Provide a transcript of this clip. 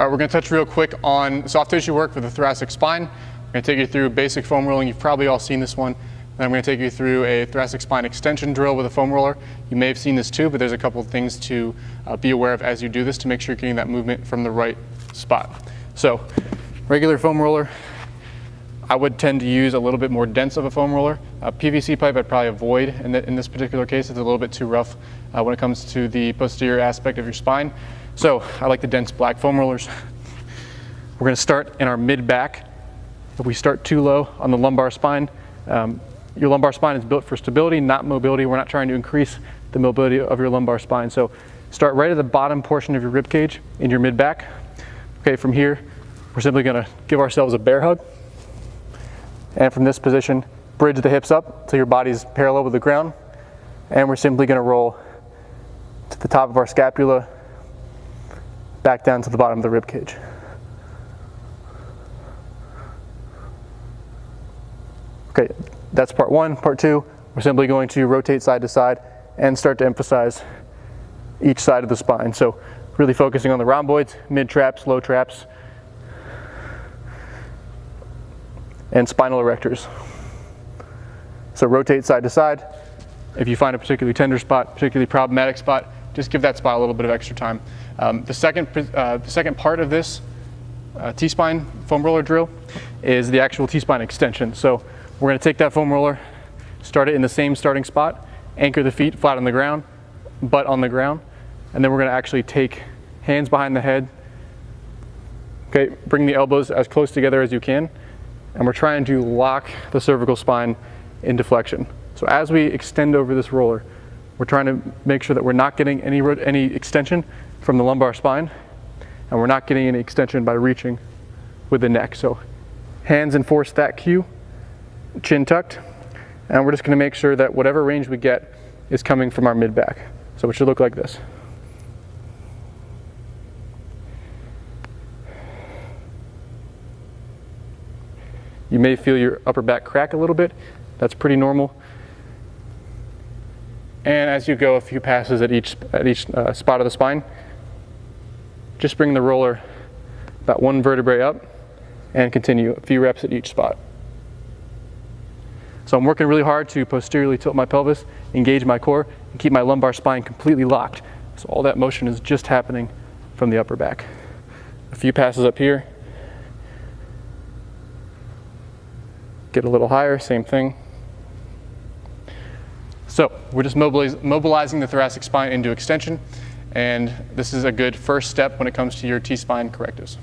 All right, we're going to touch real quick on soft tissue work for the thoracic spine. We're going to take you through basic foam rolling. You've probably all seen this one. Then I'm going to take you through a thoracic spine extension drill with a foam roller. You may have seen this too, but there's a couple of things to be aware of as you do this to make sure you're getting that movement from the right spot. So, regular foam roller, I would tend to use a little bit more dense of a foam roller. PVC pipe I'd probably avoid in this particular case. It's a little bit too rough when it comes to the posterior aspect of your spine. So I like the dense black foam rollers. We're going to start in our mid-back. If we start too low on the lumbar spine, your lumbar spine is built for stability, not mobility. We're not trying to increase the mobility of your lumbar spine. So start right at the bottom portion of your rib cage in your mid-back. Okay, from here, we're simply going to give ourselves a bear hug. And from this position, bridge the hips up till your body's parallel with the ground. And we're simply going to roll to the top of our scapula, back down to the bottom of the rib cage. Okay, that's part one. Part two, we're simply going to rotate side to side and start to emphasize each side of the spine. So really focusing on the rhomboids, mid traps, low traps, and spinal erectors. So rotate side to side. If you find a particularly tender spot, particularly problematic spot, just give that spot a little bit of extra time. The second part of this T-spine foam roller drill is the actual T-spine extension. So we're going to take that foam roller, start it in the same starting spot, anchor the feet flat on the ground, butt on the ground, and then we're going to actually take hands behind the head. Okay, bring the elbows as close together as you can, and we're trying to lock the cervical spine into flexion. So as we extend over this roller, we're trying to make sure that we're not getting any extension from the lumbar spine, and we're not getting any extension by reaching with the neck. So hands enforce that cue, chin tucked, and we're just going to make sure that whatever range we get is coming from our mid-back. So it should look like this. You may feel your upper back crack a little bit. That's pretty normal. And as you go a few passes at each spot of the spine, just bring the roller about one vertebrae up and continue a few reps at each spot. So I'm working really hard to posteriorly tilt my pelvis, engage my core, and keep my lumbar spine completely locked. So all that motion is just happening from the upper back. A few passes up here. Get a little higher, same thing. So we're just mobilizing the thoracic spine into extension, and this is a good first step when it comes to your T-spine correctives.